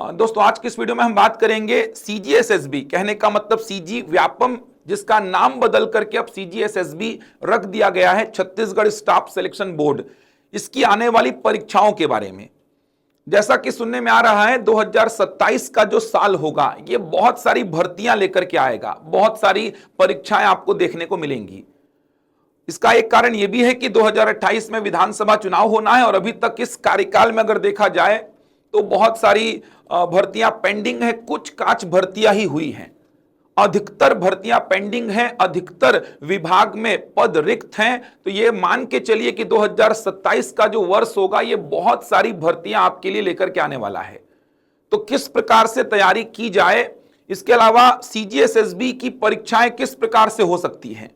दोस्तों आज की इस वीडियो में हम बात करेंगे सीजीएसएसबी, कहने का मतलब सीजी व्यापम, जिसका नाम बदल करके अब सीजीएसएसबी रख दिया गया है, छत्तीसगढ़ स्टाफ सिलेक्शन बोर्ड। इसकी आने वाली परीक्षाओं के बारे में जैसा कि सुनने में आ रहा है 2027 का जो साल होगा ये बहुत सारी भर्तियां लेकर के आएगा, बहुत सारी परीक्षाएं आपको देखने को मिलेंगी। इसका एक कारण यह भी है कि 2028 में विधानसभा चुनाव होना है और अभी तक इस कार्यकाल में अगर देखा जाए तो बहुत सारी भर्तियां पेंडिंग है, कुछ काच भर्तियां ही हुई हैं, अधिकतर भर्तियां पेंडिंग हैं, अधिकतर विभाग में पद रिक्त हैं। तो ये मान के चलिए कि 2027 का जो वर्ष होगा ये बहुत सारी भर्तियां आपके लिए लेकर के आने वाला है। तो किस प्रकार से तैयारी की जाए, इसके अलावा सीजीएसएसबी की परीक्षाएं किस प्रकार से हो सकती हैं।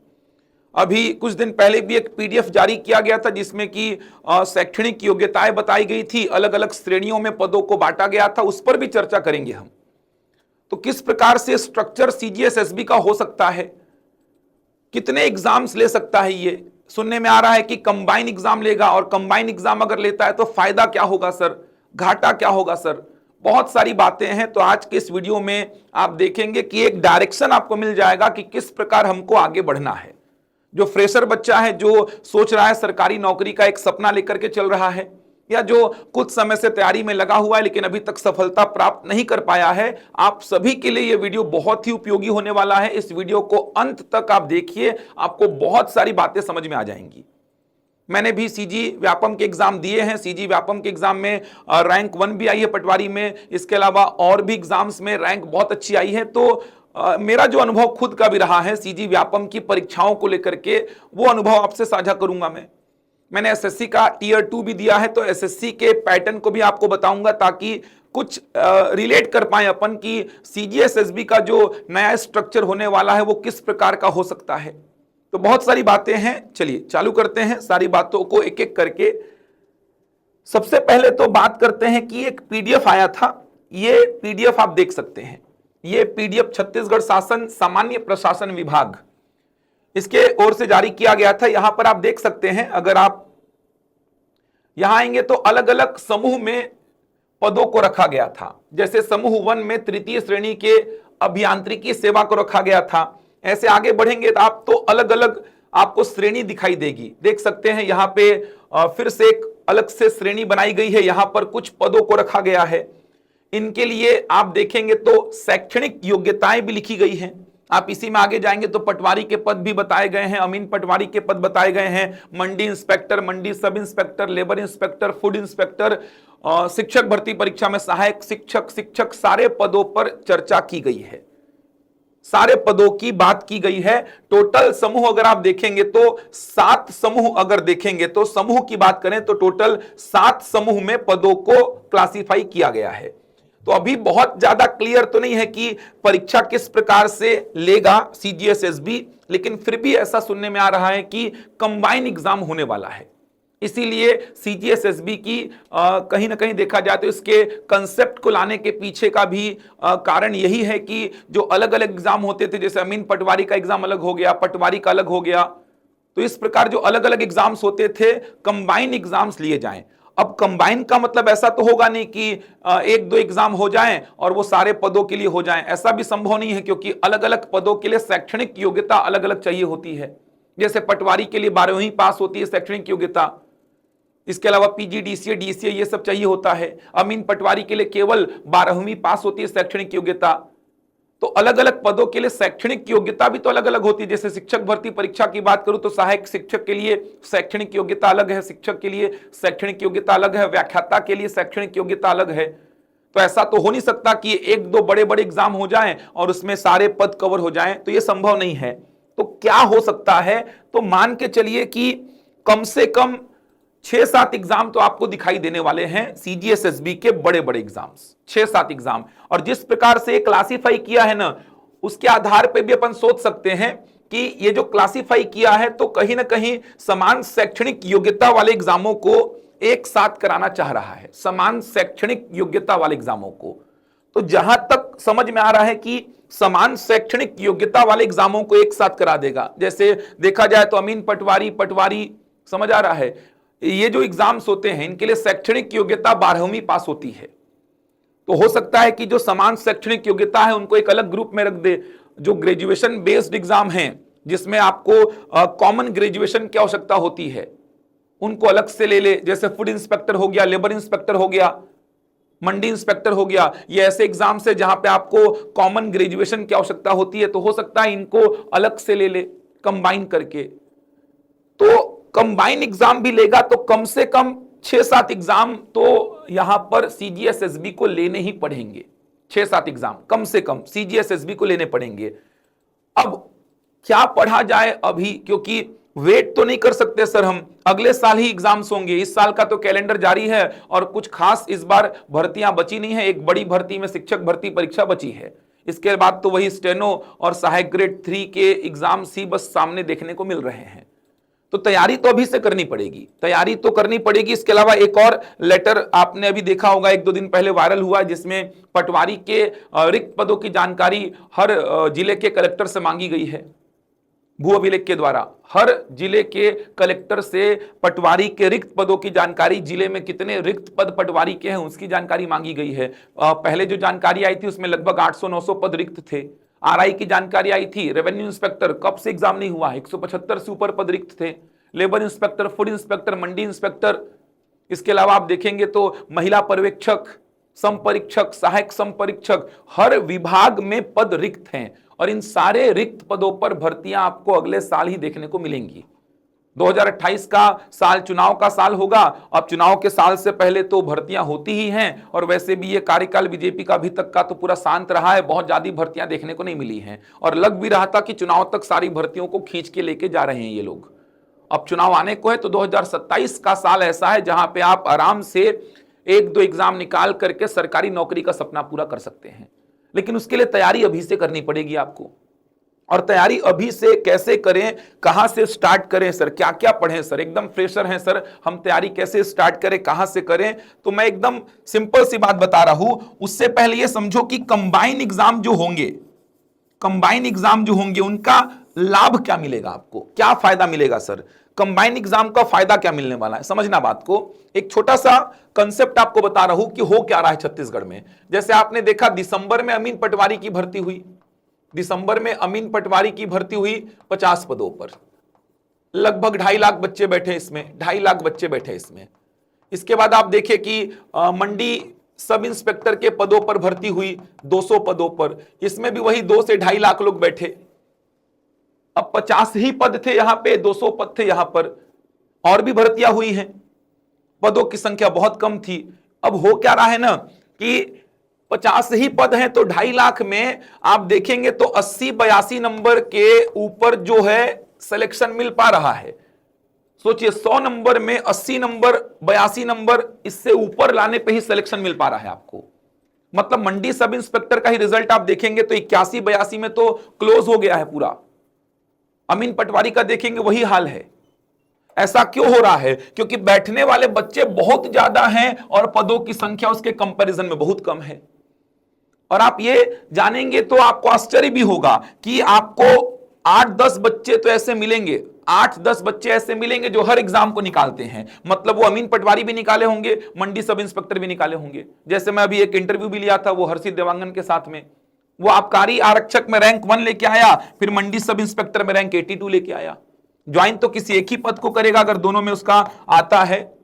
अभी कुछ दिन पहले भी एक पीडीएफ जारी किया गया था जिसमें कि शैक्षणिक योग्यताएं बताई गई थी, अलग अलग श्रेणियों में पदों को बांटा गया था, उस पर भी चर्चा करेंगे हम। तो किस प्रकार से स्ट्रक्चर सीजीएसएसबी का हो सकता है, कितने एग्जाम्स ले सकता है। ये सुनने में आ रहा है कि कंबाइन एग्जाम लेगा, और कंबाइन एग्जाम अगर लेता है तो फायदा क्या होगा सर, घाटा क्या होगा सर, बहुत सारी बातें हैं। तो आज के इस वीडियो में आप देखेंगे कि एक डायरेक्शन आपको मिल जाएगा कि किस प्रकार हमको आगे बढ़ना है। जो फ्रेशर बच्चा है, जो सोच रहा है सरकारी नौकरी का एक सपना लेकर के चल रहा है, या जो कुछ समय से तैयारी में लगा हुआ है लेकिन अभी तक सफलता प्राप्त नहीं कर पाया है, आप सभी के लिए यह वीडियो बहुत ही उपयोगी होने वाला है। इस वीडियो को अंत तक आप देखिए, आपको बहुत सारी बातें समझ में आ जाएंगी। मैंने भी सीजी व्यापम के एग्जाम दिए हैं, सीजी व्यापम के एग्जाम में रैंक 1 भी आई है पटवारी में, इसके अलावा और भी एग्जाम्स में रैंक बहुत अच्छी आई है। तो मेरा जो अनुभव खुद का भी रहा है सीजी व्यापम की परीक्षाओं को लेकर के, वो अनुभव आपसे साझा करूंगा। मैंने एसएससी का टीयर 2 भी दिया है, तो एसएससी के पैटर्न को भी आपको बताऊंगा ताकि कुछ रिलेट कर पाए अपन कि सीजीएसएसबी का जो नया स्ट्रक्चर होने वाला है वो किस प्रकार का हो सकता है। तो बहुत सारी बातें हैं, चलिए चालू करते हैं सारी बातों को एक एक करके। सबसे पहले तो बात करते हैं कि एक पीडीएफ आया था, ये पीडीएफ आप देख सकते हैं, ये पीडीएफ छत्तीसगढ़ शासन सामान्य प्रशासन विभाग इसके ओर से जारी किया गया था। यहां पर आप देख सकते हैं, अगर आप यहां आएंगे तो अलग अलग समूह में पदों को रखा गया था। जैसे समूह 1 में तृतीय श्रेणी के अभियांत्रिकी सेवा को रखा गया था। ऐसे आगे बढ़ेंगे तो आप तो अलग अलग आपको श्रेणी दिखाई देगी, देख सकते हैं। यहां पे फिर से एक अलग से श्रेणी बनाई गई है, यहां पर कुछ पदों को रखा गया है। इनके लिए आप देखेंगे तो शैक्षणिक योग्यताएं भी लिखी गई हैं। आप इसी में आगे जाएंगे तो पटवारी के पद भी बताए गए हैं, अमीन पटवारी के पद बताए गए हैं, मंडी इंस्पेक्टर, मंडी सब inspector, labour inspector, food inspector, शिक्षक भर्ती परीक्षा में सहायक शिक्षक, सारे पदों पर चर्चा की गई है, सारे पदों की बात की गई है। टोटल समूह अगर आप देखेंगे तो 7 समूह, अगर देखेंगे तो समूह की बात करें तो टोटल 7 समूह में पदों को क्लासिफाई किया गया है। तो अभी बहुत ज्यादा क्लियर तो नहीं है कि परीक्षा किस प्रकार से लेगा सीजीएसएसबी, लेकिन फिर भी ऐसा सुनने में आ रहा है कि कंबाइन एग्जाम होने वाला है। इसीलिए सीजीएसएसबी की कहीं ना कहीं देखा जाए तो इसके कंसेप्ट को लाने के पीछे का भी कारण यही है कि जो अलग अलग एग्जाम होते थे, जैसे अमीन पटवारी का एग्जाम अलग हो गया, पटवारी का अलग हो गया, तो इस प्रकार जो अलग अलग एग्जाम्स होते थे कंबाइन एग्जाम्स लिए जाएं। अब कंबाइन का मतलब ऐसा तो होगा नहीं कि 1-2 एग्जाम हो जाएं और वो सारे पदों के लिए हो जाएं, ऐसा भी संभव नहीं है, क्योंकि अलग अलग पदों के लिए शैक्षणिक योग्यता अलग अलग चाहिए होती है। जैसे पटवारी के लिए 12वीं पास होती है शैक्षणिक योग्यता, इसके अलावा पीजी, डीसीए, डीसीए ये सब चाहिए होता है। अमीन पटवारी के लिए केवल 12वीं पास होती है शैक्षणिक योग्यता। तो अलग अलग पदों के लिए शैक्षणिक योग्यता भी तो अलग अलग होती है। जैसे शिक्षक भर्ती परीक्षा की बात करूं तो सहायक शिक्षक के लिए शैक्षणिक योग्यता अलग है, शिक्षक के लिए शैक्षणिक योग्यता अलग है, व्याख्याता के लिए शैक्षणिक योग्यता अलग है। तो ऐसा तो हो नहीं सकता कि 1-2 बड़े बड़े एग्जाम हो जाएं और उसमें सारे पद कवर हो जाएं, तो यह संभव नहीं है। तो क्या हो सकता है, तो मान के चलिए कि कम से कम 6-7 एग्जाम तो आपको दिखाई देने वाले हैं, सीजीएसएसबी के बड़े बड़े एग्जाम्स, 6-7 एग्जाम। और जिस प्रकार से क्लासिफाई किया है ना, उसके आधार पे भी अपन सोच सकते हैं कि ये जो क्लासिफाई किया है तो कहीं ना कहीं समान शैक्षणिक योग्यता वाले एग्जामों को एक साथ कराना चाह रहा है, समान शैक्षणिक योग्यता वाले एग्जामों को। तो जहां तक समझ में आ रहा है कि समान शैक्षणिक योग्यता वाले एग्जामों को एक साथ करा देगा। जैसे देखा जाए तो अमीन पटवारी समझ आ रहा है, ये जो एग्जाम्स होते हैं इनके लिए शैक्षणिक योग्यता 12वीं पास होती है। तो हो सकता है कि जो समान शैक्षणिक योग्यता है उनको एक अलग ग्रुप में रख दे। जो ग्रेजुएशन बेस्ड एग्जाम है जिसमें आपको कॉमन ग्रेजुएशन की आवश्यकता होती है उनको अलग से ले ले, जैसे फूड इंस्पेक्टर हो गया, लेबर इंस्पेक्टर हो गया, मंडी इंस्पेक्टर हो गया। ये ऐसे एग्जाम से जहां पे आपको कॉमन ग्रेजुएशन की आवश्यकता होती है, तो हो सकता है इनको अलग से ले ले कंबाइन करके। तो कंबाइन एग्जाम भी लेगा तो कम से कम 6-7 एग्जाम तो यहां पर सीजीएसएसबी को लेने ही पड़ेंगे। 6-7 एग्जाम कम से कम सीजीएसएसबी को लेने पड़ेंगे। अब क्या पढ़ा जाए अभी, क्योंकि वेट तो नहीं कर सकते सर हम, अगले साल ही एग्जाम्स होंगे। इस साल का तो कैलेंडर जारी है और कुछ खास इस बार भर्तियां बची नहीं है। एक बड़ी भर्ती में शिक्षक भर्ती परीक्षा बची है, इसके बाद तो वही स्टेनो और सहायक ग्रेड 3 के एग्जाम्स ही बस सामने देखने को मिल रहे हैं। तो तैयारी तो अभी से करनी पड़ेगी, तैयारी तो करनी पड़ेगी। इसके अलावा एक और लेटर आपने अभी देखा होगा, 1-2 दिन पहले वायरल हुआ, जिसमें पटवारी के रिक्त पदों की जानकारी हर जिले के कलेक्टर से मांगी गई है। भू अभिलेख के द्वारा हर जिले के कलेक्टर से पटवारी के रिक्त पदों की जानकारी, जिले में कितने रिक्त पद पटवारी के हैं उसकी जानकारी मांगी गई है। पहले जो जानकारी आई थी उसमें लगभग 800-900 पद रिक्त थे। आरआई की जानकारी आई थी, रेवेन्यू इंस्पेक्टर कब से एग्जाम नहीं हुआ, 175 से ऊपर पद रिक्त थे। लेबर इंस्पेक्टर, फूड इंस्पेक्टर, मंडी इंस्पेक्टर, इसके अलावा आप देखेंगे तो महिला पर्यवेक्षक, संपरीक्षक, सहायक संपरीक्षक, हर विभाग में पद रिक्त हैं। और इन सारे रिक्त पदों पर भर्तियां आपको अगले साल ही देखने को मिलेंगी। 2028 का साल चुनाव का साल होगा। अब चुनाव के साल से पहले तो भर्तियां होती ही हैं, और वैसे भी ये कार्यकाल बीजेपी का अभी तक का तो पूरा शांत रहा है, बहुत ज्यादा भर्तियां देखने को नहीं मिली हैं। और लग भी रहा था कि चुनाव तक सारी भर्तियों को खींच के लेके जा रहे हैं ये लोग। अब चुनाव आने को है तो 2027 का साल ऐसा है जहां पे आप आराम से 1-2 एग्जाम निकाल करके सरकारी नौकरी का सपना पूरा कर सकते हैं। लेकिन उसके लिए तैयारी अभी से करनी पड़ेगी आपको। और तैयारी अभी से कैसे करें, कहां से स्टार्ट करें सर, क्या क्या पढ़ें सर, एकदम फ्रेशर हैं सर, हम तैयारी कैसे स्टार्ट करें, कहां से करें? तो मैं एकदम सिंपल सी बात बता रहा हूं। उससे पहले ये समझो कि कंबाइन एग्जाम जो होंगे, कंबाइन एग्जाम जो होंगे उनका लाभ क्या मिलेगा आपको, क्या फायदा मिलेगा सर? कंबाइन एग्जाम का फायदा क्या मिलने वाला है, समझना बात को। एक छोटा सा कंसेप्ट आपको बता रहा हूं कि हो क्या रहा है छत्तीसगढ़ में। जैसे आपने देखा दिसंबर में अमीन पटवारी की भर्ती हुई, दिसंबर में अमीन पटवारी की भर्ती हुई 50 पदों पर, लगभग 2.5 लाख बच्चे बैठे इसमें, 2.5 लाख बच्चे बैठे इसमें। इसके बाद आप देखें कि मंडी सब इंस्पेक्टर के पदों पर भर्ती हुई 200 पदों पर, इसमें भी वही 2 से 2.5 लाख लोग बैठे। अब 50 ही पद थे यहां पे, 200 पद थे यहां पर, और भी भर्तियां हुई हैं, पदों की संख्या बहुत कम थी। अब हो क्या रहा है ना कि 50 ही पद हैं तो 2.5 लाख में आप देखेंगे तो 80-82 नंबर के ऊपर जो है सिलेक्शन मिल पा रहा है। सोचिए 100 नंबर में 80 नंबर, 82 नंबर, इससे ऊपर लाने पे ही सिलेक्शन मिल पा रहा है आपको। मतलब मंडी सब इंस्पेक्टर का ही रिजल्ट आप देखेंगे तो 81-82 में तो क्लोज हो गया है पूरा। अमीन पटवारी का देखेंगे वही हाल है। ऐसा क्यों हो रहा है? क्योंकि बैठने वाले बच्चे बहुत ज्यादा हैं और पदों की संख्या उसके कंपैरिजन में बहुत कम है। और आप ये जानेंगे तो आपको आश्चर्य भी होगा कि आपको 8-10 बच्चे तो ऐसे मिलेंगे, 8-10 बच्चे ऐसे मिलेंगे जो हर एग्जाम को निकालते हैं। मतलब वो अमीन पटवारी भी निकाले होंगे, मंडी सब इंस्पेक्टर भी निकाले होंगे। जैसे मैं अभी एक इंटरव्यू भी लिया था वो हर्षित देवांगन के साथ में, वो आबकारी आरक्षक में रैंक 1 लेके आया, फिर मंडी सब इंस्पेक्टर में रैंक 82 लेके आया। ज्वाइन तो किसी एक ही पद को करेगा, अगर दोनों में उसका आता है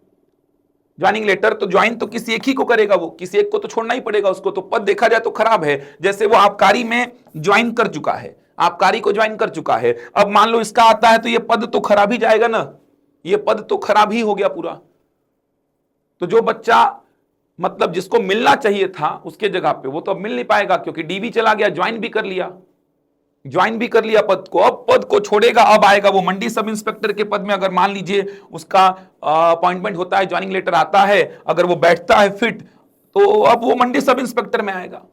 ज्वाइनिंग लेटर तो ज्वाइन तो किसी एक ही को करेगा, वो किसी एक को तो छोड़ना ही पड़ेगा उसको। तो पद देखा जाए तो खराब है। जैसे वो आबकारी में ज्वाइन कर चुका है, आबकारी को ज्वाइन कर चुका है, अब मान लो इसका आता है तो ये पद तो खराब ही जाएगा ना, ये पद तो खराब ही हो गया पूरा। तो जो बच्चा मतलब जिसको मिलना चाहिए था उसके जगह पे वो तो अब मिल नहीं पाएगा, क्योंकि डीबी चला गया, ज्वाइन भी कर लिया, ज्वाइन भी कर लिया पद को। अब पद को छोड़ेगा, अब आएगा वो मंडी सब इंस्पेक्टर के पद में। अगर मान लीजिए उसका अपॉइंटमेंट होता है, ज्वाइनिंग लेटर आता है, अगर वो बैठता है फिट, तो अब वो मंडी सब इंस्पेक्टर में आएगा।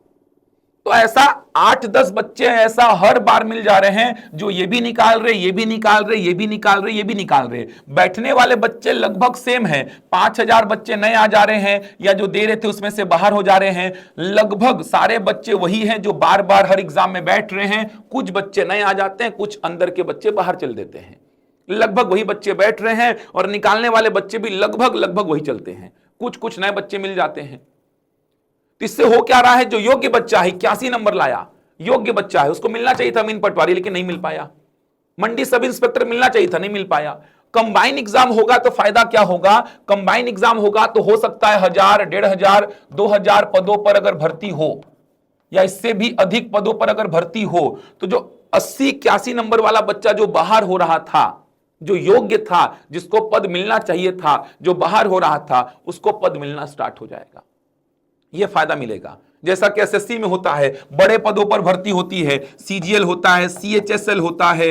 तो ऐसा 8-10 बच्चे ऐसा हर बार मिल जा रहे हैं जो ये भी निकाल रहे, ये भी निकाल रहे, ये भी निकाल रहे, ये भी निकाल रहे। बैठने वाले बच्चे लगभग सेम है, 5,000 बच्चे नए आ जा रहे हैं, या जो दे रहे थे उसमें से बाहर हो जा रहे हैं। लगभग सारे बच्चे वही हैं जो बार बार हर एग्जाम में बैठ रहे हैं। कुछ बच्चे नए आ जाते हैं, कुछ अंदर के बच्चे बाहर चल देते हैं। लगभग वही बच्चे बैठ रहे हैं और निकालने वाले बच्चे भी लगभग वही चलते हैं, कुछ कुछ नए बच्चे मिल जाते हैं। तो इससे हो क्या रहा है, जो योग्य बच्चा है 81 नंबर लाया, योग्य बच्चा है, उसको मिलना चाहिए था मीन पटवारी, लेकिन नहीं मिल पाया। मंडी सब इंस्पेक्टर मिलना चाहिए था, नहीं मिल पाया। कंबाइन एग्जाम होगा तो फायदा क्या होगा, कंबाइन एग्जाम होगा तो हो सकता है 1000, 1500, 2000 पदों पर अगर भर्ती हो, या इससे भी अधिक पदों पर अगर भर्ती हो, तो जो 80-81 नंबर वाला बच्चा जो बाहर हो रहा था, जो योग्य था, जिसको पद मिलना चाहिए था, जो बाहर हो रहा था, उसको पद मिलना स्टार्ट हो जाएगा। यह फायदा मिलेगा। जैसा कि एसएससी में होता है, बड़े पदों पर भर्ती होती है, सीजीएल होता है, सीएचएसएल होता है,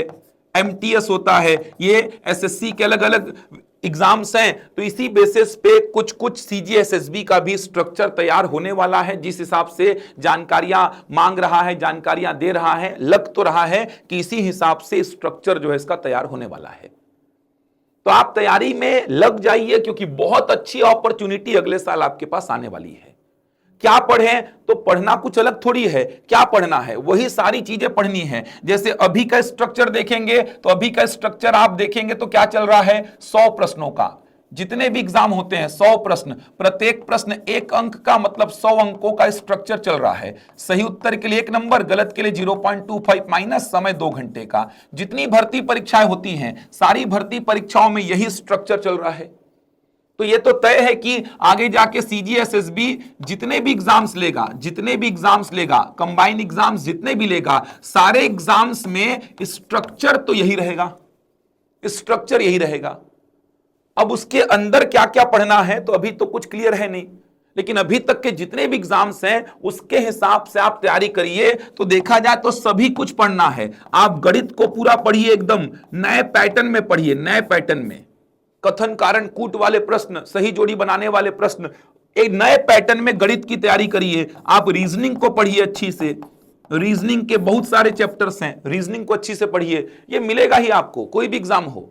एमटीएस होता है, ये एसएससी के अलग अलग एग्जाम्स हैं। तो इसी बेसिस पे कुछ कुछ सीजीएसएसबी का भी स्ट्रक्चर तैयार होने वाला है, जिस हिसाब से जानकारियां मांग रहा है, जानकारियां दे रहा है, लग तो रहा है कि इसी हिसाब से स्ट्रक्चर जो है इसका तैयार होने वाला है। तो आप तैयारी में लग जाइए, क्योंकि बहुत अच्छी अपॉर्चुनिटी अगले साल आपके पास आने वाली है। क्या पढ़ें, तो पढ़ना कुछ अलग थोड़ी है, क्या पढ़ना है, वही सारी चीजें पढ़नी है। जैसे अभी का स्ट्रक्चर देखेंगे, तो अभी का स्ट्रक्चर आप देखेंगे तो क्या चल रहा है, 100 प्रश्नों का, जितने भी एग्जाम होते हैं 100 प्रश्न, प्रत्येक प्रश्न 1 अंक का, मतलब 100 अंकों का स्ट्रक्चर चल रहा है। सही उत्तर के लिए 1 नंबर, गलत के लिए 0.25 माइनस, समय 2 घंटे का। जितनी भर्ती परीक्षाएं होती हैं, सारी भर्ती परीक्षाओं में यही स्ट्रक्चर चल रहा है। तो ये तो तय है कि आगे जाके सीजीएसएसबी जितने भी एग्जाम्स लेगा, कंबाइन एग्जाम्स जितने भी लेगा, सारे एग्जाम्स में स्ट्रक्चर तो यही रहेगा, स्ट्रक्चर यही रहेगा। अब उसके अंदर क्या क्या पढ़ना है तो अभी तो कुछ क्लियर है नहीं, लेकिन अभी तक के जितने भी एग्जाम्स हैं उसके हिसाब से आप तैयारी करिए। तो देखा जाए तो सभी कुछ पढ़ना है। आप गणित को पूरा पढ़िए, एकदम नए पैटर्न में पढ़िए, नए पैटर्न में कथन कारण कूट वाले प्रश्न, सही जोड़ी बनाने वाले प्रश्न, एक नए पैटर्न में गणित की तैयारी करिए। आप रीजनिंग को पढ़िए अच्छी से, रीजनिंग के बहुत सारे चैप्टर्स हैं, रीजनिंग को अच्छी से पढ़िए, ये मिलेगा ही आपको, कोई भी एग्जाम हो।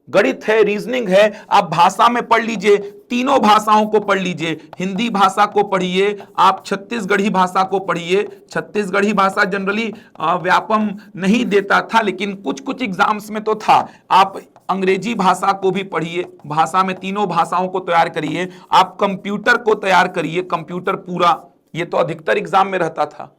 गणित है, रीजनिंग है, आप भाषा में पढ़ लीजिए, तीनों भाषाओं को पढ़ लीजिए। हिंदी भाषा को पढ़िए, आप छत्तीसगढ़ी भाषा को पढ़िए। छत्तीसगढ़ी भाषा जनरली व्यापम नहीं देता था, लेकिन कुछ कुछ एग्जाम्स में तो था। आप अंग्रेजी भाषा को भी पढ़िए, भाषा में तीनों भाषाओं को तैयार करिए। आप कंप्यूटर को तैयार करिए, कंप्यूटर पूरा, ये तो अधिकतर एग्जाम में रहता था।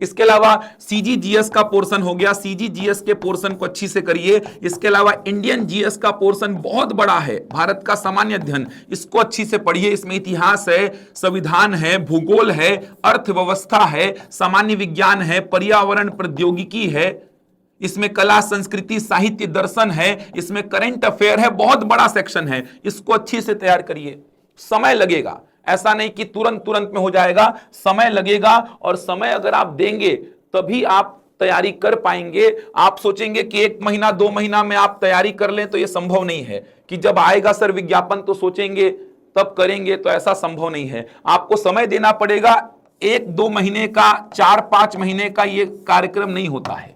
इसके अलावा सीजीजीएस का पोर्शन हो गया, सीजीजीएस के पोर्शन को अच्छी से करिए। इसके अलावा इंडियन जीएस का पोर्शन बहुत बड़ा है, भारत का सामान्य अध्ययन, इसको अच्छी से पढ़िए। इसमें इतिहास है, संविधान है, भूगोल है, अर्थव्यवस्था है, सामान्य विज्ञान है, पर्यावरण प्रौद्योगिकी है, इसमें कला संस्कृति साहित्य दर्शन है, इसमें करंट अफेयर है, बहुत बड़ा सेक्शन है। इसको अच्छी से तैयार करिए। समय लगेगा, ऐसा नहीं कि तुरंत तुरंत में हो जाएगा, समय लगेगा, और समय अगर आप देंगे तभी आप तैयारी कर पाएंगे। आप सोचेंगे कि 1 महीना 2 महीना में आप तैयारी कर लें, तो यह संभव नहीं है। कि जब आएगा सर विज्ञापन तो सोचेंगे तब करेंगे, तो ऐसा संभव नहीं है। आपको समय देना पड़ेगा। 1-2 महीने का, 4-5 महीने का ये कार्यक्रम नहीं होता है,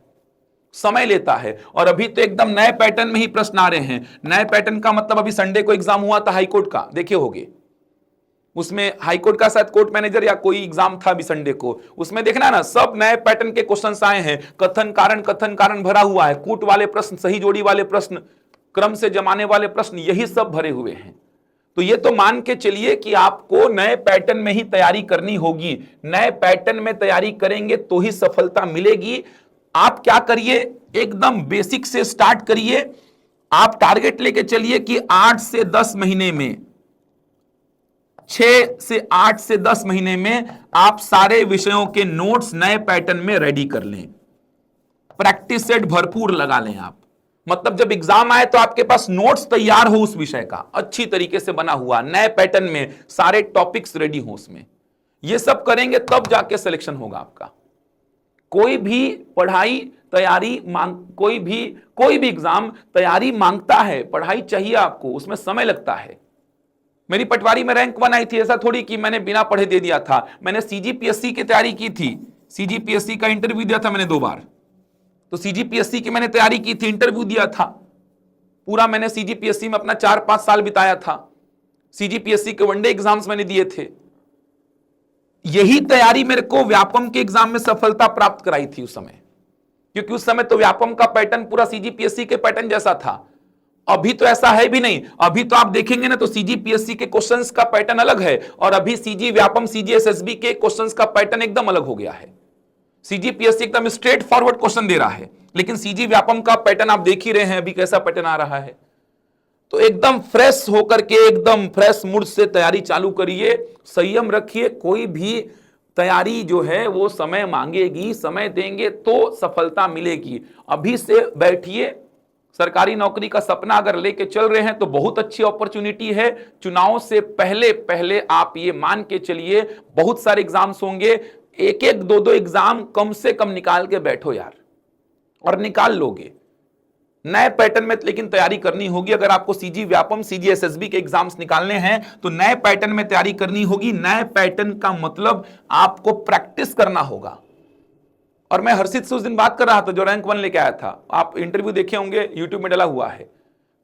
समय लेता है। और अभी तो एकदम नए पैटर्न में ही प्रश्न आ रहे हैं। नए पैटर्न का मतलब अभी संडे को एग्जाम हुआ था हाईकोर्ट का, देखे होंगे, उसमें हाईकोर्ट का शायद कोर्ट मैनेजर या कोई एग्जाम था अभी संडे को, उसमें देखना ना, सब नए पैटर्न के क्वेश्चंस आए हैं। कथन कारण भरा हुआ है, कूट वाले प्रश्न, सही जोड़ी वाले प्रश्न, क्रम से जमाने वाले प्रश्न, यही सब भरे हुए हैं। तो ये तो मान के चलिए कि आपको नए पैटर्न में ही तैयारी करनी होगी। नए पैटर्न में तैयारी करेंगे तो ही सफलता मिलेगी। आप क्या करिए, एकदम बेसिक से स्टार्ट करिए। आप टारगेट लेके चलिए कि 8 से 10 महीने में, 6 से 8 से 10 महीने में आप सारे विषयों के नोट्स नए पैटर्न में रेडी कर लें। प्रैक्टिस सेट भरपूर लगा लें आप, मतलब जब एग्जाम आए तो आपके पास नोट्स तैयार हो उस विषय का, अच्छी तरीके से बना हुआ, नए पैटर्न में सारे टॉपिक्स रेडी हो उसमें। ये सब करेंगे तब जाके सिलेक्शन होगा आपका। कोई भी पढ़ाई तैयारी मांग, कोई भी एग्जाम तैयारी मांगता है, पढ़ाई चाहिए आपको, उसमें समय लगता है। मेरी पटवारी में रैंक 1 आई थी, ऐसा थोड़ी कि मैंने बिना पढ़े दे दिया था। मैंने सीजीपीएससी की तैयारी की थी, सीजीपीएससी का इंटरव्यू दिया था मैंने 2 बार, तो सीजीपीएससी की मैंने तैयारी की थी, इंटरव्यू दिया था पूरा। मैंने सीजीपीएससी में अपना 4-5 साल बिताया था। सीजीपीएससी के वनडे एग्जाम्स मैंने दिए थे। यही तैयारी मेरे को व्यापम के एग्जाम में सफलता प्राप्त कराई थी उस समय, क्योंकि उस समय तो व्यापम का पैटर्न पूरा सीजीपीएससी के पैटर्न जैसा था। अभी तो ऐसा है भी नहीं। अभी तो आप देखेंगे ना तो सीजीपीएससी के क्वेश्चंस का पैटर्न अलग है और अभी सीजी व्यापम सीजीएसएसबी के क्वेश्चंस का पैटर्न एकदम अलग हो गया है। सीजीपीएससी एकदम स्ट्रेट फॉरवर्ड क्वेश्चन दे रहा है, लेकिन सीजी व्यापम का पैटर्न आप देख ही रहे हैं अभी कैसा पैटर्न आ रहा है। तो एकदम फ्रेश होकर के, एकदम फ्रेश मूड से तैयारी चालू करिए, संयम रखिए। कोई भी तैयारी जो है वो समय मांगेगी, समय देंगे तो सफलता मिलेगी। अभी से बैठिए। सरकारी नौकरी का सपना अगर लेके चल रहे हैं तो बहुत अच्छी अपॉर्चुनिटी है। चुनाव से पहले पहले आप ये मान के चलिए बहुत सारे एग्जाम्स होंगे, एक एक दो दो एग्जाम कम से कम निकाल के बैठो यार, और निकाल लोगे। नए पैटर्न में लेकिन तैयारी करनी होगी। अगर आपको सीजी व्यापम सीजीएसएसबी के एग्जाम्स निकालने हैं तो नए पैटर्न में तैयारी करनी होगी। नए पैटर्न का मतलब आपको प्रैक्टिस करना होगा। और मैं हर्षित से उस दिन बात कर रहा था जो रैंक 1 लेके आया था, आप इंटरव्यू देखे होंगे, यूट्यूब में डला हुआ है।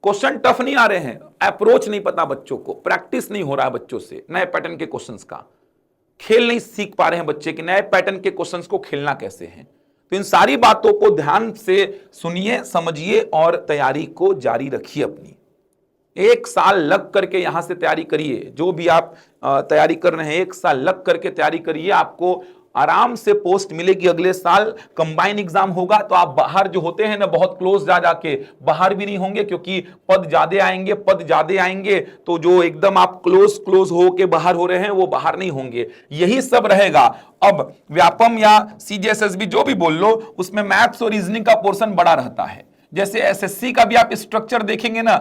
क्वेश्चन टफ नहीं आ रहे हैं, अप्रोच नहीं पता बच्चों को, प्रैक्टिस नहीं हो रहा है बच्चों से नए पैटर्न के क्वेश्चंस का, खेल नहीं सीख पा रहे हैं बच्चे कि नए पैटर्न के क्वेश्चंस को खेलना कैसे है। तो इन सारी बातों को ध्यान से सुनिए, समझिए और तैयारी को जारी रखिए अपनी। एक साल लग करके यहां से तैयारी करिए। जो भी आप तैयारी कर रहे हैं, एक साल लग करके तैयारी करिए, आपको आराम से पोस्ट मिलेगी। अगले साल कंबाइन एग्जाम होगा तो आप बाहर जो होते हैं ना बहुत क्लोज जा जाके बाहर भी नहीं होंगे, क्योंकि पद ज्यादा आएंगे तो जो एकदम आप क्लोज हो के बाहर हो रहे हैं वो बाहर नहीं होंगे। यही सब रहेगा। अब व्यापम या सीजीएसएसबी जो भी बोल लो, उसमें मैथ्स और रीजनिंग का पोर्शन बड़ा रहता है। जैसे एसएससी का भी आप स्ट्रक्चर देखेंगे ना,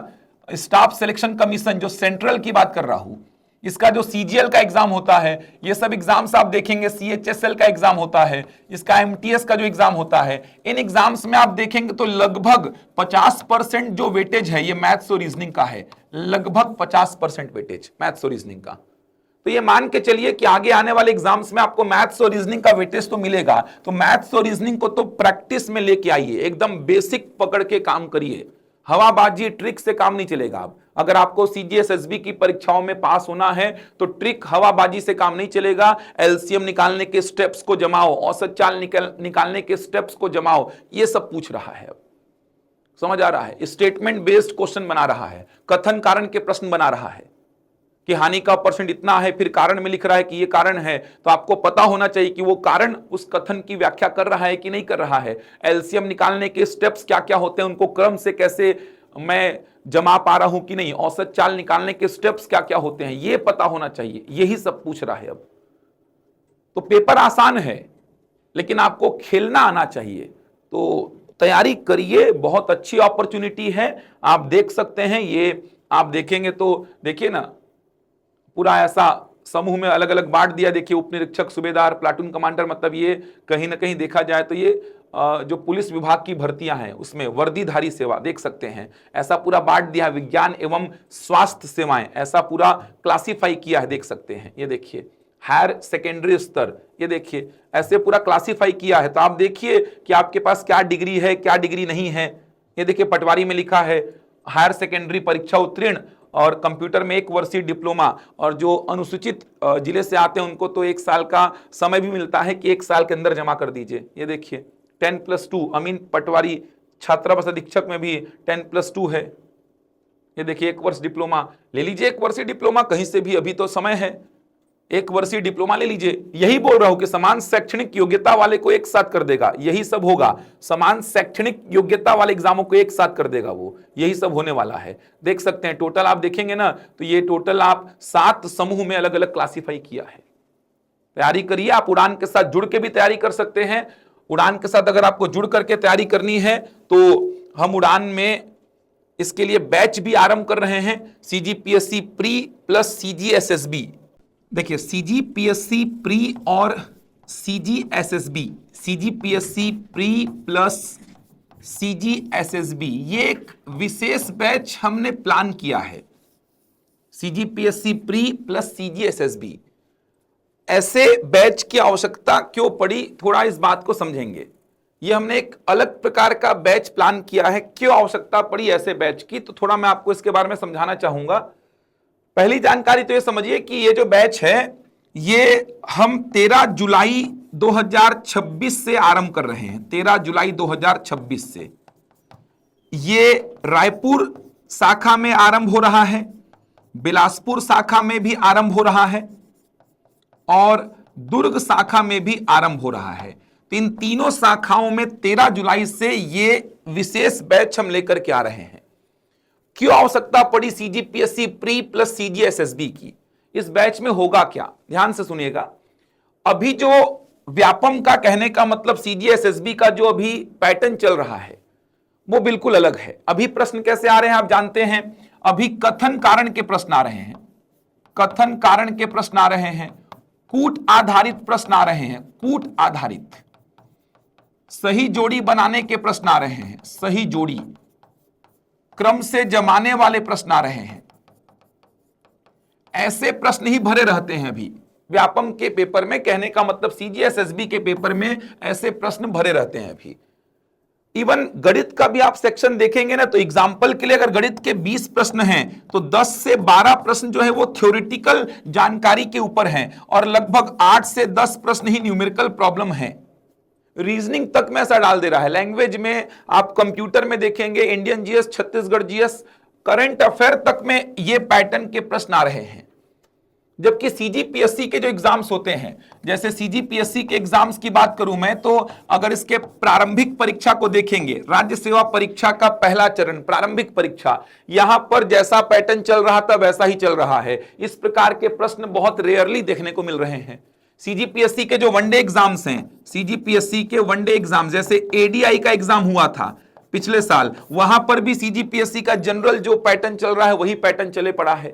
स्टाफ सिलेक्शन कमीशन जो सेंट्रल की बात कर रहा हूं, इसका जो सीजीएल का एग्जाम होता है, ये सब एग्जाम्स आप देखेंगे, सीएचएसएल का एग्जाम होता है, इसका एमटीएस का जो एग्जाम होता है, इन एग्जाम्स में आप देखेंगे तो लगभग 50% जो वेटेज है ये मैथ्स और रीजनिंग का है। लगभग 50% वेटेज मैथ्स और रीजनिंग का। तो ये मान के चलिए कि आगे आने वाले एग्जाम्स में आपको मैथ्स और रीजनिंग का वेटेज तो मिलेगा। तो मैथ्स और रीजनिंग को तो प्रैक्टिस में लेके आइए, एकदम बेसिक पकड़ के काम करिए। हवाबाजी ट्रिक से काम नहीं चलेगा। अब अगर आपको सीजीएसएसबी की परीक्षाओं में पास होना है तो ट्रिक हवाबाजी से काम नहीं चलेगा। एलसीएम निकालने के स्टेप्स को जमाओ, औसत चाल निकालने के स्टेप्स को जमाओ, ये सब पूछ रहा है। अब समझ आ रहा है? स्टेटमेंट बेस्ड क्वेश्चन बना रहा है, कथन कारण के प्रश्न बना रहा है कि हानि का परसेंट इतना है, फिर कारण में लिख रहा है कि ये कारण है। तो आपको पता होना चाहिए कि वो कारण उस कथन की व्याख्या कर रहा है कि नहीं कर रहा है। एलसीएम निकालने के स्टेप्स क्या क्या होते हैं, उनको क्रम से कैसे मैं जमा पा रहा हूं कि नहीं, औसत चाल निकालने के स्टेप्स क्या क्या होते हैं, ये पता होना चाहिए। यही सब पूछ रहा है। अब तो पेपर आसान है लेकिन आपको खेलना आना चाहिए। तो तैयारी करिए, बहुत अच्छी अपॉर्चुनिटी है। आप देख सकते हैं, ये आप देखेंगे तो देखिए ना, पूरा ऐसा समूह में अलग अलग बांट दिया। देखिए उप निरीक्षक, सूबेदार, प्लाटून कमांडर, मतलब ये कहीं ना कहीं देखा जाए तो ये जो पुलिस विभाग की भर्तियां हैं उसमें वर्दीधारी सेवा देख सकते हैं, ऐसा पूरा बांट दिया। विज्ञान एवं स्वास्थ्य सेवाएं, ऐसा पूरा क्लासिफाई किया है, देख सकते हैं। ये देखिए हायर सेकेंडरी स्तर, ये देखिए ऐसे पूरा क्लासिफाई किया है। तो आप देखिए कि आपके पास क्या डिग्री है, क्या डिग्री नहीं है। ये देखिए पटवारी में लिखा है हायर सेकेंडरी परीक्षा उत्तीर्ण और कंप्यूटर में 1 वर्षीय डिप्लोमा, और जो अनुसूचित जिले से आते हैं उनको तो 1 साल का समय भी मिलता है कि 1 साल के अंदर जमा कर दीजिए। ये देखिए 10+2 अमीन पटवारी छात्रावास अधीक्षक में भी 10+2 है। ये देखिए 1 वर्ष डिप्लोमा ले लीजिए, 1 वर्षीय डिप्लोमा कहीं से भी, अभी तो समय है, 1 वर्षीय डिप्लोमा ले लीजिए। यही बोल रहा हूं कि समान शैक्षणिक योग्यता वाले को एक साथ कर देगा, यही सब होगा। समान शैक्षणिक योग्यता वाले एग्जामों को एक साथ कर देगा वो, यही सब होने वाला है। देख सकते हैं टोटल आप देखेंगे ना तो ये टोटल आप 7 समूह में अलग अलग क्लासिफाई किया है। तैयारी करिए। आप उड़ान के साथ जुड़ के भी तैयारी कर सकते हैं। उड़ान के साथ अगर आपको जुड़ करके तैयारी करनी है तो हम उड़ान में इसके लिए बैच भी आरंभ कर रहे हैं, सीजीपीएससी प्री प्लस सीजीएसएसबी। देखिए सीजीपीएससी प्री और सीजीएसएसबी, सीजीपीएससी प्री प्लस सीजीएसएसबी, ये एक विशेष बैच हमने प्लान किया है। सीजीपीएससी प्री प्लस सीजीएसएसबी, ऐसे बैच की आवश्यकता क्यों पड़ी, थोड़ा इस बात को समझेंगे। ये हमने एक अलग प्रकार का बैच प्लान किया है, क्यों आवश्यकता पड़ी ऐसे बैच की, तो थोड़ा मैं आपको इसके बारे में समझाना चाहूंगा। पहली जानकारी तो ये समझिए कि ये जो बैच है ये हम 13 जुलाई 2026 से आरंभ कर रहे हैं। 13 जुलाई 2026 से ये रायपुर शाखा में आरंभ हो रहा है, बिलासपुर शाखा में भी आरंभ हो रहा है और दुर्ग शाखा में भी आरंभ हो रहा है। तो इन तीनों शाखाओं में 13 जुलाई से ये विशेष बैच हम लेकर के आ रहे हैं। क्यों आवश्यकता पड़ी सीजीपीएससी प्री प्लस सीजीएसएसबी की? इस बैच में होगा क्या, ध्यान से सुनिएगा। अभी जो व्यापम का कहने का मतलब सीजीएसएसबी का जो अभी पैटर्न चल रहा है वो बिल्कुल अलग है। अभी प्रश्न कैसे आ रहे हैं आप जानते हैं, अभी कथन कारण के प्रश्न आ रहे हैं, कथन कारण के प्रश्न आ रहे हैं, कूट आधारित प्रश्न आ रहे हैं, कूट आधारित, सही जोड़ी बनाने के प्रश्न आ रहे हैं, सही जोड़ी, क्रम से जमाने वाले प्रश्न आ रहे हैं। ऐसे प्रश्न ही भरे रहते हैं अभी व्यापम के पेपर में, कहने का मतलब सीजीएसएसबी के पेपर में ऐसे प्रश्न भरे रहते हैं अभी। इवन गणित का भी आप सेक्शन देखेंगे ना, तो एग्जाम्पल के लिए अगर गणित के 20 प्रश्न हैं तो 10 से 12 प्रश्न जो है वो थ्योरेटिकल जानकारी के ऊपर हैं और लगभग 8 से 10 प्रश्न ही न्यूमेरिकल प्रॉब्लम है। रीजनिंग तक में ऐसा डाल दे रहा है। लैंग्वेज में आप कंप्यूटर में देखेंगे Indian GS, Chhattisgarh GS, current affair तक में ये पैटर्न के प्रश्न आ रहे हैं। जबकि सीजीपीएससी के जो एग्जाम्स होते हैं, जैसे सीजीपीएससी के एग्जाम्स की बात करूं मैं, तो अगर इसके प्रारंभिक परीक्षा को देखेंगे, राज्य सेवा परीक्षा का पहला चरण प्रारंभिक परीक्षा, यहां पर जैसा पैटर्न चल रहा था वैसा ही चल रहा है। इस प्रकार के प्रश्न बहुत रेयरली देखने को मिल रहे हैं। सीजीपीएससी के जो वनडे एग्जाम्स हैं, सीजीपीएससी के वनडे एग्जाम, जैसे एडीआई का एग्जाम हुआ था पिछले साल, वहां पर भी सीजीपीएससी का जनरल जो पैटर्न चल रहा है वही पैटर्न चले पड़ा है।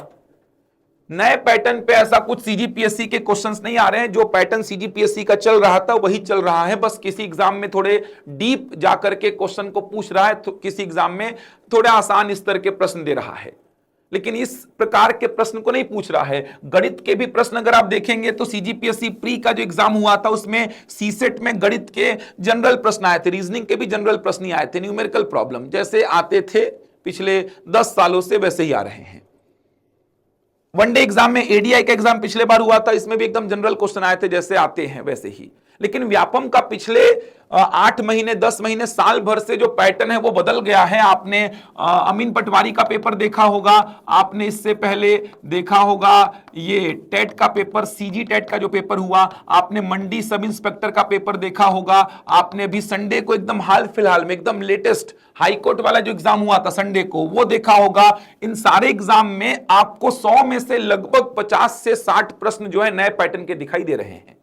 नए पैटर्न पे ऐसा कुछ सीजीपीएससी के क्वेश्चंस नहीं आ रहे हैं। जो पैटर्न सीजीपीएससी का चल रहा था वही चल रहा है, बस किसी एग्जाम में थोड़े डीप जाकर के क्वेश्चन को पूछ रहा है, तो किसी एग्जाम में थोड़े आसान स्तर के प्रश्न दे रहा है, लेकिन इस प्रकार के प्रश्न को नहीं पूछ रहा है। गणित के भी प्रश्न अगर आप देखेंगे तो सीजीपीएससी प्री का जो एग्जाम हुआ था उसमें सीसेट में गणित के जनरल प्रश्न आए थे, रीजनिंग के भी जनरल प्रश्न ही आए थे। न्यूमेरिकल प्रॉब्लम जैसे आते थे पिछले 10 सालों से वैसे ही आ रहे हैं। वनडे एग्जाम में एडीआई का एग्जाम पिछले बार हुआ था, इसमें भी एकदम जनरल क्वेश्चन आए थे, जैसे आते हैं वैसे ही। लेकिन व्यापम का पिछले 8 महीने 10 महीने साल भर से जो पैटर्न है वो बदल गया है। आपने अमीन पटवारी का पेपर देखा होगा, आपने इससे पहले देखा होगा ये टेट का पेपर, सीजी टेट का जो पेपर हुआ, आपने मंडी सब इंस्पेक्टर का पेपर देखा होगा, आपने अभी संडे को एकदम हाल फिलहाल में एकदम लेटेस्ट हाईकोर्ट वाला जो एग्जाम हुआ था संडे को वो देखा होगा। इन सारे एग्जाम में आपको 100 में से लगभग 50 से 60 प्रश्न जो है नए पैटर्न के दिखाई दे रहे हैं।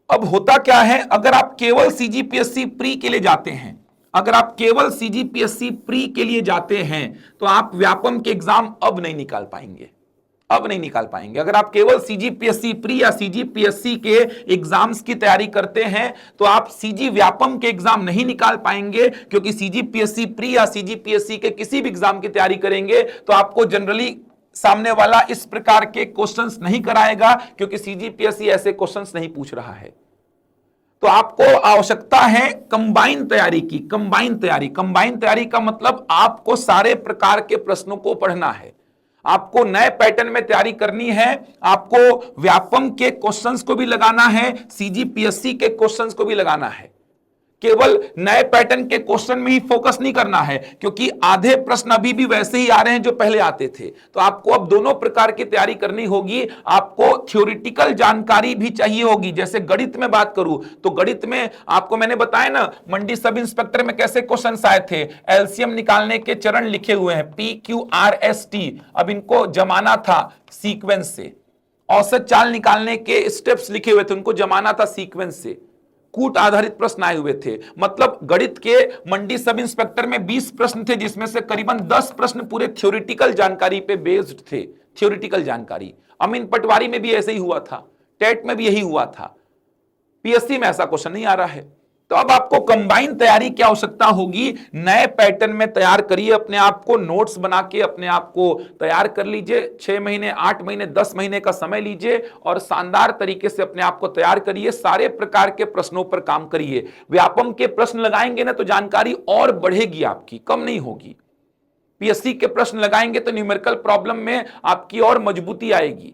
अब होता क्या है, अगर आप केवल सीजीपीएससी प्री के लिए जाते हैं, अगर आप केवल सीजीपीएससी प्री के लिए जाते हैं तो आप व्यापम के एग्जाम अब नहीं निकाल पाएंगे, अब नहीं निकाल पाएंगे। अगर आप केवल सीजीपीएससी प्री या सीजीपीएससी के एग्जाम्स की तैयारी करते हैं तो आप सीजी व्यापम के एग्जाम नहीं निकाल पाएंगे, क्योंकि सीजीपीएससी प्री या सीजीपीएससी के किसी भी एग्जाम की तैयारी करेंगे तो आपको जनरली सामने वाला इस प्रकार के क्वेश्चंस नहीं कराएगा, क्योंकि सीजीपीएससी ऐसे क्वेश्चंस नहीं पूछ रहा है। तो आपको आवश्यकता है कंबाइन तैयारी की। कंबाइन तैयारी, कंबाइन तैयारी का मतलब आपको सारे प्रकार के प्रश्नों को पढ़ना है, आपको नए पैटर्न में तैयारी करनी है, आपको व्यापम के क्वेश्चंस को भी लगाना है, सीजीपीएससी के क्वेश्चंस को भी लगाना है। केवल नए पैटर्न के क्वेश्चन में ही फोकस नहीं करना है, क्योंकि आधे प्रश्न अभी भी वैसे ही आ रहे हैं जो पहले आते थे। तो आपको अब दोनों प्रकार की तैयारी करनी होगी। आपको थ्योरेटिकल जानकारी भी चाहिए होगी। जैसे गणित में बात करूं तो गणित में आपको मैंने बताया ना, मंडी सब इंस्पेक्टर में कैसे क्वेश्चन आए थे, एलसीएम निकालने के चरण लिखे हुए हैं, PQRST, अब इनको जमाना था सीक्वेंस से। औसत चाल निकालने के स्टेप्स लिखे हुए थे, उनको जमाना था सीक्वेंस से। कूट आधारित प्रश्न आए हुए थे। मतलब गणित के मंडी सब इंस्पेक्टर में 20 प्रश्न थे, जिसमें से करीबन 10 प्रश्न पूरे थ्योरेटिकल जानकारी पे बेस्ड थे, थ्योरेटिकल जानकारी। अमीन पटवारी में भी ऐसे ही हुआ था, टेट में भी यही हुआ था, पीएससी में ऐसा क्वेश्चन नहीं आ रहा है। तो अब आपको कंबाइन तैयारी की आवश्यकता होगी। नए पैटर्न में तैयार करिए अपने आप को, नोट्स बना के अपने आप को तैयार कर लीजिए। 6 महीने 8 महीने 10 महीने का समय लीजिए और शानदार तरीके से अपने आप को तैयार करिए। सारे प्रकार के प्रश्नों पर काम करिए। व्यापम के प्रश्न लगाएंगे ना तो जानकारी और बढ़ेगी आपकी, कम नहीं होगी। पीएससी के प्रश्न लगाएंगे तो न्यूमेरिकल प्रॉब्लम में आपकी और मजबूती आएगी।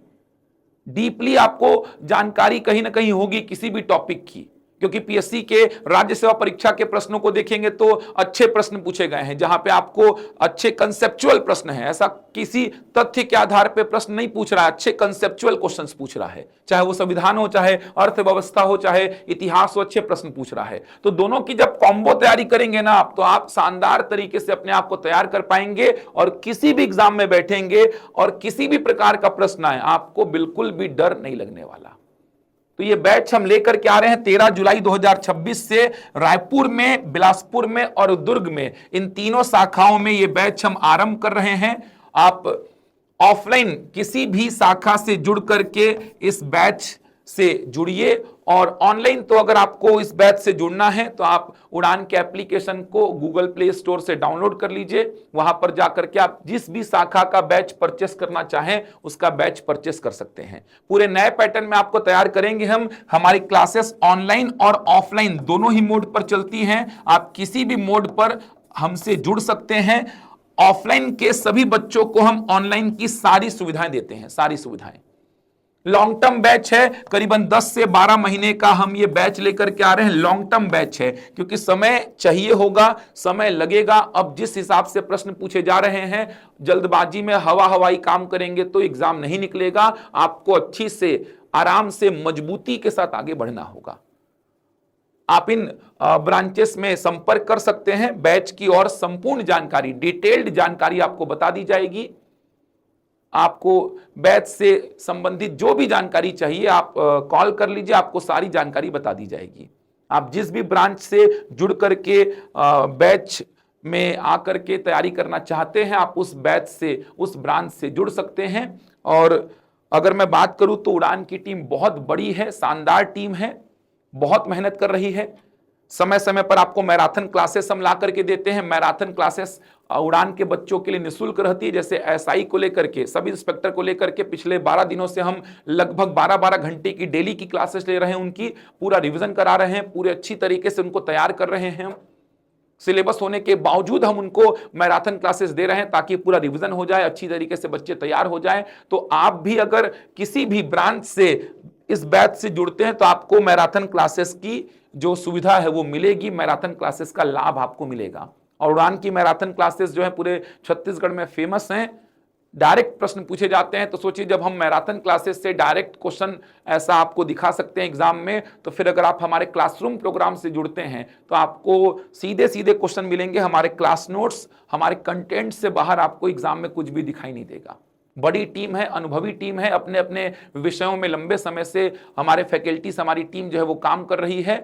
डीपली आपको जानकारी कहीं ना कहीं होगी किसी भी टॉपिक की। क्योंकि पीएससी के राज्य सेवा परीक्षा के प्रश्नों को देखेंगे तो अच्छे प्रश्न पूछे गए हैं, जहां पे आपको अच्छे कंसेप्चुअल प्रश्न हैं। ऐसा किसी तथ्य के आधार पे प्रश्न नहीं पूछ रहा है, अच्छे कंसेप्चुअल क्वेश्चंस पूछ रहा है, चाहे वो संविधान हो, चाहे अर्थव्यवस्था हो, चाहे इतिहास हो, अच्छे प्रश्न पूछ रहा है। तो दोनों की जब कॉम्बो तैयारी करेंगे ना आप, तो आप शानदार तरीके से अपने आप को तैयार कर पाएंगे और किसी भी एग्जाम में बैठेंगे और किसी भी प्रकार का प्रश्न आए आपको बिल्कुल भी डर नहीं लगने वाला। तो ये बैच हम लेकर के आ रहे हैं 13 जुलाई 2026 से रायपुर में, बिलासपुर में और दुर्ग में, इन तीनों शाखाओं में ये बैच हम आरंभ कर रहे हैं। आप ऑफलाइन किसी भी शाखा से जुड़ करके इस बैच से जुड़िए, और ऑनलाइन तो अगर आपको इस बैच से जुड़ना है तो आप उड़ान के एप्लीकेशन को गूगल प्ले स्टोर से डाउनलोड कर लीजिए। वहां पर जाकर के आप जिस भी शाखा का बैच परचेस करना चाहें उसका बैच परचेस कर सकते हैं। पूरे नए पैटर्न में आपको तैयार करेंगे हम। हमारी क्लासेस ऑनलाइन और ऑफलाइन दोनों ही मोड पर चलती हैं। आप किसी भी मोड पर हमसे जुड़ सकते हैं। ऑफलाइन के सभी बच्चों को हम ऑनलाइन की सारी सुविधाएं देते हैं, सारी सुविधाएं। लॉन्ग टर्म बैच है, करीबन 10 से 12 महीने का हम ये बैच लेकर के आ रहे हैं। लॉन्ग टर्म बैच है क्योंकि समय चाहिए होगा, समय लगेगा। अब जिस हिसाब से प्रश्न पूछे जा रहे हैं, जल्दबाजी में हवाई काम करेंगे तो एग्जाम नहीं निकलेगा। आपको अच्छी से, आराम से, मजबूती के साथ आगे बढ़ना होगा। आप इन ब्रांचेस में संपर्क कर सकते हैं। बैच की और संपूर्ण जानकारी, डिटेल्ड जानकारी आपको बता दी जाएगी। आपको बैच से संबंधित जो भी जानकारी चाहिए आप कॉल कर लीजिए, आपको सारी जानकारी बता दी जाएगी। आप जिस भी ब्रांच से जुड़ करके बैच में आकर के तैयारी करना चाहते हैं, आप उस बैच से, उस ब्रांच से जुड़ सकते हैं। और अगर मैं बात करूं तो उड़ान की टीम बहुत बड़ी है, शानदार टीम है, बहुत मेहनत कर रही है। समय समय पर आपको मैराथन क्लासेस हम ला करके देते हैं। मैराथन क्लासेस उड़ान के बच्चों के लिए निःशुल्क रहती है। जैसे एसआई को लेकर के, सब इंस्पेक्टर को लेकर के पिछले 12 दिनों से हम लगभग 12-12 घंटे की डेली की क्लासेस ले रहे हैं। उनकी पूरा रिवीजन करा रहे हैं, पूरे अच्छी तरीके से उनको तैयार कर रहे हैं। सिलेबस होने के बावजूद हम उनको मैराथन क्लासेस दे रहे हैं ताकि पूरा रिवीजन हो जाए, अच्छी तरीके से बच्चे तैयार हो जाए। तो आप भी अगर किसी भी ब्रांच से इस बैच से जुड़ते हैं तो आपको मैराथन क्लासेस की जो सुविधा है वो मिलेगी, मैराथन क्लासेस का लाभ आपको मिलेगा। और उड़ान की मैराथन क्लासेस जो है पूरे छत्तीसगढ़ में फेमस हैं। डायरेक्ट प्रश्न पूछे जाते हैं, तो सोचिए जब हम मैराथन क्लासेस से डायरेक्ट क्वेश्चन ऐसा आपको दिखा सकते हैं एग्जाम में, तो फिर अगर आप हमारे क्लासरूम प्रोग्राम से जुड़ते हैं तो आपको सीधे सीधे क्वेश्चन मिलेंगे। हमारे क्लास नोट्स, हमारे कंटेंट से बाहर आपको एग्जाम में कुछ भी दिखाई नहीं देगा। बड़ी टीम है, अनुभवी टीम है, अपने अपने विषयों में लंबे समय से हमारे फैकल्टीज, हमारी टीम जो है वो काम कर रही है।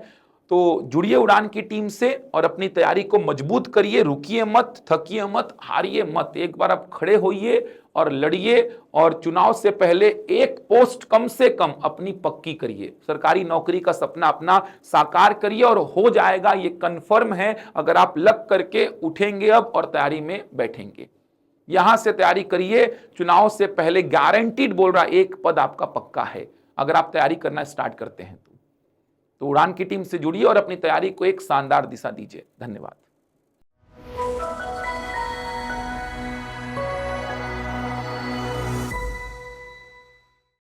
तो जुड़िए उड़ान की टीम से और अपनी तैयारी को मजबूत करिए। रुकिए मत, थकिए मत, हारिए मत। एक बार आप खड़े होइए और लड़िए, और चुनाव से पहले एक पोस्ट कम से कम अपनी पक्की करिए। सरकारी नौकरी का सपना अपना साकार करिए और हो जाएगा, ये कंफर्म है। अगर आप लग करके उठेंगे अब और तैयारी में बैठेंगे, यहां से तैयारी करिए। चुनाव से पहले गारंटीड बोल रहा, एक पद आपका पक्का है अगर आप तैयारी करना स्टार्ट करते हैं तो उड़ान की टीम से जुड़िए और अपनी तैयारी को एक शानदार दिशा दीजिए। धन्यवाद।